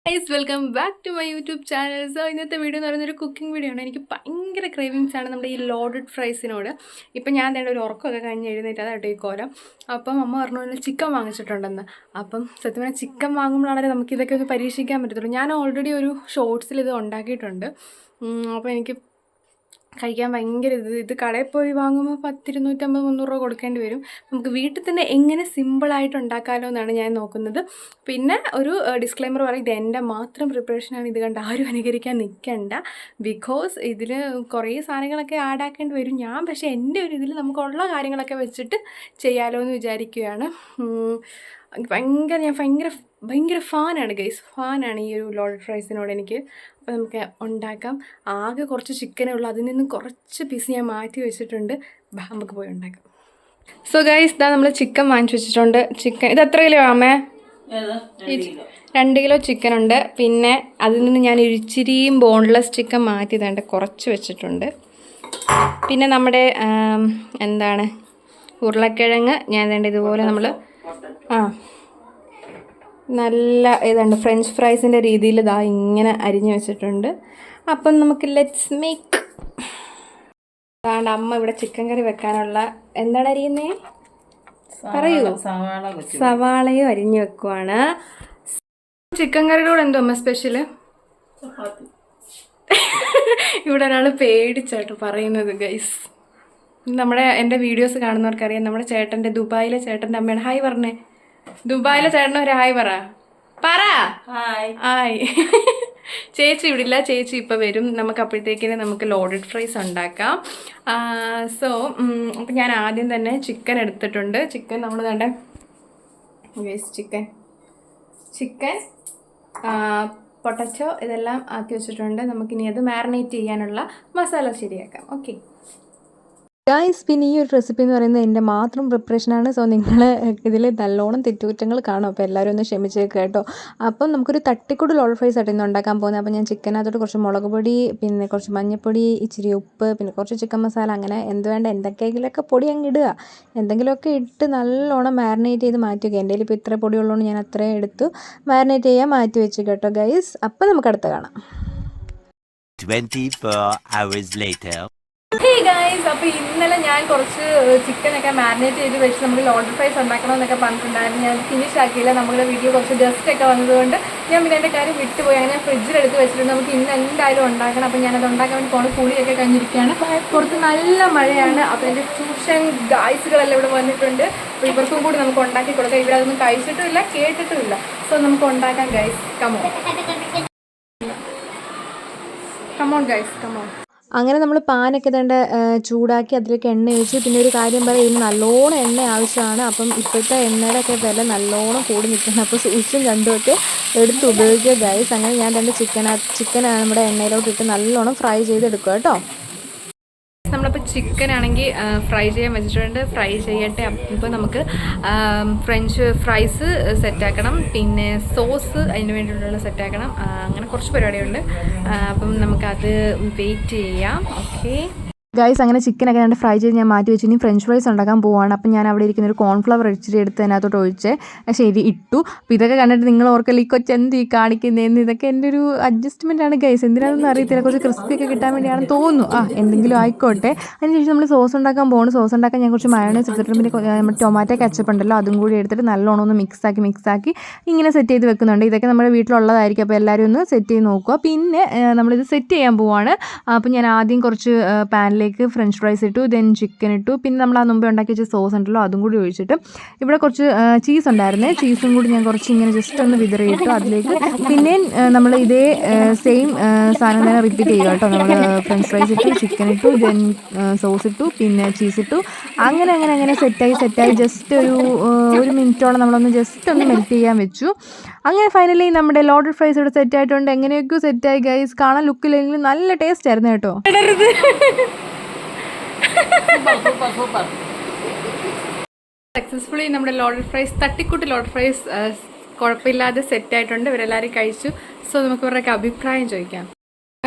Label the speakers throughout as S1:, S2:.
S1: Guys welcome back to my YouTube channel. So ഇന്നത്തെ video എന്ന് പറയുന്നൊരു കുക്കിംഗ് വീഡിയോ ആണ്. എനിക്ക് ഭയങ്കര ക്രേവിങ്സ് ആണ് നമ്മുടെ ഈ ലോഡഡ് ഫ്രൈസിനോട്. ഇപ്പം ഞാൻ തന്നെ ഒരു ഉറക്കമൊക്കെ കഴിഞ്ഞ് എഴുന്നേറ്റ് അതായിട്ട് ഈ കോലം. അപ്പം അമ്മ പറഞ്ഞു ചിക്കൻ വാങ്ങിച്ചിട്ടുണ്ടെന്ന്. അപ്പം സത്യം പറഞ്ഞാൽ ചിക്കൻ വാങ്ങുമ്പോഴാണെങ്കിൽ നമുക്കിതൊക്കെ ഒന്ന് പരീക്ഷിക്കാൻ പറ്റത്തുള്ളൂ. ഞാൻ ഓൾറെഡി ഒരു ഷോർട്സിൽ ഇത് ഉണ്ടാക്കിയിട്ടുണ്ട്. അപ്പോൾ എനിക്ക് കഴിക്കാൻ ഭയങ്കര ഇത് കടയിൽ പോയി വാങ്ങുമ്പോൾ 250-300 രൂപ കൊടുക്കേണ്ടി വരും. നമുക്ക് വീട്ടിൽ തന്നെ എങ്ങനെ സിമ്പിളായിട്ട് ഉണ്ടാക്കാമല്ലോ എന്നാണ് ഞാൻ നോക്കുന്നത്. പിന്നെ ഒരു ഡിസ്ക്ലൈമർ പറയും, ഇത് എൻ്റെ മാത്രം പ്രിപ്പറേഷനാണ്, ഇത് കണ്ട് ആരും അനുകരിക്കാൻ നിൽക്കണ്ട. ബിക്കോസ് ഇതിൽ കുറേ സാധനങ്ങളൊക്കെ ആഡ് ആക്കേണ്ടി വരും. ഞാൻ പക്ഷേ എൻ്റെ ഒരു ഇതിൽ നമുക്കുള്ള കാര്യങ്ങളൊക്കെ വെച്ചിട്ട് ചെയ്യാമല്ലോ എന്ന് വിചാരിക്കുകയാണ്. ഞാൻ ഭയങ്കര ഫാനാണ് ഗൈസ്, ഫാനാണ് ഈ ഒരു ലോഡഡ് ഫ്രൈസിനോട് എനിക്ക്. അപ്പോൾ നമുക്ക് ഉണ്ടാക്കാം. ആകെ കുറച്ച് ചിക്കനേ ഉള്ളൂ, അതിൽ നിന്നും കുറച്ച് പീസ് ഞാൻ മാറ്റി വെച്ചിട്ടുണ്ട്. നമുക്ക് പോയി ഉണ്ടാക്കാം. സോ ഗൈസ്, ഇതാ നമ്മൾ ചിക്കൻ വാങ്ങിച്ചു വെച്ചിട്ടുണ്ട്. ചിക്കൻ ഇത് എത്ര കിലോ ആമേ? 2 കിലോ ചിക്കൻ ഉണ്ട്. പിന്നെ അതിൽ നിന്ന് ഞാൻ ഇച്ചിരിയും ബോൺലെസ് ചിക്കൻ മാറ്റി തേണ്ട കുറച്ച് വെച്ചിട്ടുണ്ട്. പിന്നെ നമ്മുടെ ഉരുളക്കിഴങ്ങ് ഞാൻ വേണ്ട ഇതുപോലെ നമ്മൾ നല്ല ഇതുണ്ട് ഫ്രഞ്ച് ഫ്രൈസിൻ്റെ രീതിയിൽ ഇതാ ഇങ്ങനെ അരിഞ്ഞു വെച്ചിട്ടുണ്ട്. അപ്പം നമുക്ക് ലെറ്റ്സ് മേക്ക്. അതാണ്ട് അമ്മ ഇവിടെ ചിക്കൻ കറി വെക്കാനുള്ള എന്താണ് അരിയുന്നേ പറയൂ? സവാളയും അരിഞ്ഞു വെക്കുവാണ്. ചിക്കൻ കറിയുടെ കൂടെ എന്തോ അമ്മ സ്പെഷ്യല്? ഇവിടെ ഒരാൾ പേടിച്ചാട്ടോ പറയുന്നത് ഗൈസ്. എൻ്റെ വീഡിയോസ് കാണുന്നവർക്കറിയാം, നമ്മുടെ ചേട്ടൻ്റെ ദുബായിലെ ചേട്ടൻ്റെ അമ്മയാണ്. ഹായ് പറഞ്ഞേ, ദുബായിലെ ചേട്ടന് ഒരു ഹായ് പറ. ഹായ്. ചേച്ചി ഇവിടില്ല, ചേച്ചി ഇപ്പോൾ വരും. നമുക്ക് അപ്പോഴത്തേക്കിന് നമുക്ക് ലോഡഡ് ഫ്രൈസ് ഉണ്ടാക്കാം. സോ അപ്പം ഞാൻ ആദ്യം തന്നെ ചിക്കൻ എടുത്തിട്ടുണ്ട്. ചിക്കൻ നമ്മൾ വേണ്ട ചിക്കൻ പൊട്ടറ്റോ ഇതെല്ലാം ആക്കി വെച്ചിട്ടുണ്ട്. നമുക്കിനി അത് മാരിനേറ്റ് ചെയ്യാനുള്ള മസാല ശരിയാക്കാം. ഓക്കെ
S2: ഗായ്സ്, പിന്നെ ഈ ഒരു റെസിപ്പി എന്ന് പറയുന്നത് എൻ്റെ മാത്രം പ്രിപ്പറേഷനാണ്. സോ നിങ്ങൾ ഇതിൽ നല്ലോണം തെറ്റുകുറ്റങ്ങൾ കാണും. അപ്പോൾ എല്ലാവരും ഒന്ന് ക്ഷമിച്ചേക്ക് കേട്ടോ. അപ്പം നമുക്കൊരു തട്ടിക്കൂട് ലോഡഡ് ഫ്രൈസ് ആയിട്ട് ഇന്ന് ഉണ്ടാക്കാൻ പോകുന്നത്. അപ്പോൾ ഞാൻ ചിക്കനകത്തോട്ട് കുറച്ച് മുളക് പൊടി, പിന്നെ കുറച്ച് മഞ്ഞൾപ്പൊടി, ഇച്ചിരി ഉപ്പ്, പിന്നെ കുറച്ച് ചിക്കൻ മസാല, അങ്ങനെ എന്തൊക്കെയെങ്കിലുമൊക്കെ പൊടി അങ്ങ് ഇടുക. എന്തെങ്കിലുമൊക്കെ ഇട്ട് നല്ലോണം മാരിനേറ്റ് ചെയ്ത് മാറ്റി വയ്ക്കുക. എൻ്റെ കയ്യിൽ ഇപ്പോൾ ഇത്ര പൊടി ഉള്ളതുകൊണ്ട് ഞാൻ അത്രയും എടുത്ത് മാരിനേറ്റ് ചെയ്യാൻ മാറ്റി വെച്ചു കേട്ടോ ഗൈസ്. അപ്പോൾ നമുക്ക് അടുത്ത് കാണാം.
S3: 24 hours later.
S1: ഹേ ഗൈസ്, അപ്പോൾ ഇന്നലെ ഞാൻ കുറച്ച് ചിക്കനൊക്കെ മാരിനേറ്റ് ചെയ്ത് വെച്ച് നമുക്ക് ലോഡഡ് ഫ്രൈസ് ഉണ്ടാക്കണമെന്നൊക്കെ പറഞ്ഞിട്ടുണ്ടായിരുന്നു. ഞാൻ ഫിനിഷ് ആക്കിയില്ല. നമ്മുടെ വീഡിയോ കുറച്ച് ഗസ്റ്റൊക്കെ വന്നതുകൊണ്ട് ഞാൻ പിന്നെ എൻ്റെ കാര്യം വിട്ടുപോയി. അങ്ങനെ ഫ്രിഡ്ജിലെടുത്ത് വെച്ചിട്ടുണ്ട്. നമുക്ക് ഇന്ന് എന്തായാലും ഉണ്ടാക്കണം. അപ്പോൾ ഞാനത് ഉണ്ടാക്കാൻ വേണ്ടി പോകണം. കുളിയൊക്കെ കഴിഞ്ഞിരിക്കുകയാണ്. പുറത്ത് നല്ല മഴയാണ്. അപ്പോൾ എൻ്റെ ട്യൂഷൻ ഗൈസുകളെല്ലാം ഇവിടെ വന്നിട്ടുണ്ട്. അപ്പോൾ ഇവർക്കും കൂടി നമുക്ക് ഉണ്ടാക്കി കൊടുക്കാം. ഇവരതൊന്നും കഴിച്ചിട്ടുമില്ല, കേട്ടിട്ടുമില്ല. സോ നമുക്ക് ഉണ്ടാക്കാം ഗൈസ്. Come on guys, come on.
S2: അങ്ങനെ നമ്മൾ പാനൊക്കെ ചൂടാക്കി അതിലേക്ക് എണ്ണ ഒഴിച്ച്. പിന്നെ ഒരു കാര്യം പറയാം, ഇതിന് നല്ലോണം എണ്ണ ആവശ്യമാണ്. അപ്പം ഇപ്പോഴത്തെ എണ്ണയുടെയൊക്കെ വില നല്ലോണം കൂടി നിൽക്കുന്നത്. അപ്പോൾ സൂക്ഷിച്ചും കണ്ടുമൊക്കെ എടുത്ത് ഉപയോഗിക്കുക ഗൈസ്. അങ്ങനെ ഞാൻ ചിക്കൻ നമ്മുടെ എണ്ണയിലോട്ട് ഇട്ട് നല്ലോണം ഫ്രൈ ചെയ്തെടുക്കുക കേട്ടോ.
S1: നമ്മളിപ്പോൾ ചിക്കൻ ആണെങ്കിൽ ഫ്രൈ ചെയ്യാൻ വെച്ചിട്ടുണ്ട്. ഫ്രൈ ചെയ്യട്ടെ. ഇപ്പോൾ നമുക്ക് ഫ്രഞ്ച് ഫ്രൈസ് സെറ്റാക്കണം, പിന്നെ സോസ് അതിന് വേണ്ടിയിട്ടുള്ള സെറ്റാക്കണം. അങ്ങനെ കുറച്ച് പരിപാടിയുണ്ട്. അപ്പം നമുക്കത് വെയിറ്റ് ചെയ്യാം. ഓക്കെ
S2: ഗൈസ്, അങ്ങനെ ചിക്കനൊക്കെ ഞാൻ ഫ്രൈ ചെയ്ത് ഞാൻ മാറ്റി വെച്ചു. ഇനി ഫ്രഞ്ച് ഫ്രൈസ് ഉണ്ടാക്കാൻ പോവാണ്. അപ്പം ഞാൻ അവിടെ ഇരിക്കുന്ന ഒരു കോൺഫ്ലവർ ഇച്ചിരി എടുത്ത് അതിനകത്തോട്ട് ഒഴിച്ച് ശരി ഇട്ടു. അപ്പോൾ ഇതൊക്കെ കണ്ടിട്ട് നിങ്ങൾ ഓർക്കല്ല, ഈ കൊച്ചെന്ത് ഈ കാണിക്കുന്നതെന്ന്. ഇതൊക്കെ എൻ്റെ ഒരു അഡ്ജസ്റ്റ്മെൻ്റ് ആണ് ഗൈസ്. എന്തിനാണെന്ന് അറിയത്തില്ല, കുറച്ച് ക്രിസ്പിയൊക്കെ കിട്ടാൻ വേണ്ടിയാണെന്ന് തോന്നുന്നു. എന്തെങ്കിലും ആയിക്കോട്ടെ. അതിനുശേഷം നമ്മൾ സോസ് ഉണ്ടാക്കാൻ പോകുന്നു. സോസ് ഉണ്ടാക്കാൻ ഞാൻ കുറച്ച് മയോണൈസ് എടുത്തിട്ടുണ്ട്. പിന്നെ നമ്മുടെ ടൊമാറ്റോ കെച്ചപ്പ് ഉണ്ടല്ലോ, അതും കൂടി എടുത്തിട്ട് നല്ലോണം ഒന്ന് മിക്സാക്കി ഇങ്ങനെ സെറ്റ് ചെയ്ത് വെക്കുന്നുണ്ട്. ഇതൊക്കെ നമ്മുടെ വീട്ടിലുള്ളതായിരിക്കും. അപ്പോൾ എല്ലാവരും ഒന്ന് സെറ്റ് ചെയ്ത് നോക്കുക. പിന്നെ നമ്മളിത് സെറ്റ് ചെയ്യാൻ പോവാണ്. അപ്പോൾ ഞാൻ ആദ്യം കുറച്ച് പാനിലേക്ക് ഫ്രഞ്ച് ഫ്രൈസ് ഇട്ടു, ദെൻ ചിക്കൻ ഇട്ടു. പിന്നെ നമ്മൾ ആ മുമ്പേ ഉണ്ടാക്കി വെച്ച സോസ് ഉണ്ടല്ലോ, അതും കൂടി ഒഴിച്ചിട്ട് ഇവിടെ കുറച്ച് ചീസ് ഉണ്ടായിരുന്നേ, ചീസും കൂടി ഞാൻ കുറച്ച് ഇങ്ങനെ ജസ്റ്റ് ഒന്ന് വിതറിയിട്ടു അതിലേക്ക്. പിന്നെ നമ്മൾ ഇതേ സെയിം സാധനം തന്നെ റിപ്പീറ്റ് ചെയ്യുക കേട്ടോ. നമ്മൾ ഫ്രഞ്ച് ഫ്രൈസ് ഇട്ടു, ചിക്കൻ ഇട്ടു, ദെൻ സോസ് ഇട്ടു, പിന്നെ ചീസ് ഇട്ടു. അങ്ങനെ സെറ്റായി ജസ്റ്റ് ഒരു മിനിറ്റോളം നമ്മളൊന്ന് ജസ്റ്റ് ഒന്ന് മെൽറ്റ് ചെയ്യാൻ വെച്ചു. അങ്ങനെ ഫൈനലി നമ്മുടെ ലോഡഡ് ഫ്രൈസ് ഇവിടെ സെറ്റ് ആയിട്ടുണ്ട്. എങ്ങനെയൊക്കെയോ സെറ്റായി ഗൈസ്. കാണാൻ ലുക്കിലെങ്കിലും നല്ല ടേസ്റ്റ് ആയിരുന്നു കേട്ടോ.
S1: സക്സസ്ഫുള്ളി നമ്മുടെ ലോഡഡ് ഫ്രൈസ്, തട്ടിക്കൂട്ട് ലോഡഡ് ഫ്രൈസ് കുഴപ്പമില്ലാതെ സെറ്റായിട്ടുണ്ട്. ഇവരെല്ലാവരും കഴിച്ചു. സോ നമുക്ക് ഇവരുടെയൊക്കെ അഭിപ്രായം ചോദിക്കാം.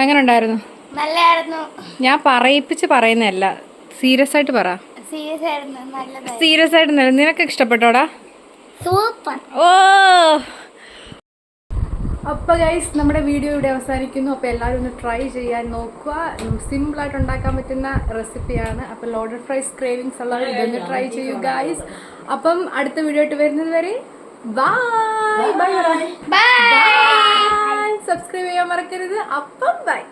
S1: എങ്ങനെ ഉണ്ടായിരുന്നു?
S4: നല്ലതായിരുന്നു.
S1: ഞാൻ പറയിപ്പിച്ച് പറയുന്നതല്ല, സീരിയസ് ആയിട്ട് പറ. സീരിയസ് ആയിട്ട് നിനക്ക് ഇഷ്ടപ്പെട്ടോടാ?
S4: സൂപ്പർ.
S1: ഓ അപ്പോൾ ഗൈസ് നമ്മുടെ വീഡിയോ ഇവിടെ അവസാനിക്കുന്നു. അപ്പോൾ എല്ലാവരും ഒന്ന് ട്രൈ ചെയ്യാൻ നോക്കുക. സിമ്പിളായിട്ട് ഉണ്ടാക്കാൻ പറ്റുന്ന റെസിപ്പിയാണ്. അപ്പോൾ ലോഡഡ് ഫ്രൈസ് ക്രേവിങ്സ് ഉള്ളവർ ഇതൊന്ന് ട്രൈ ചെയ്യൂ ഗൈസ്. അപ്പം അടുത്ത വീഡിയോ ആയിട്ട് വരുന്നത് വരെ ബൈ. സബ്സ്ക്രൈബ് ചെയ്യാൻ മറക്കരുത്. അപ്പം ബൈ.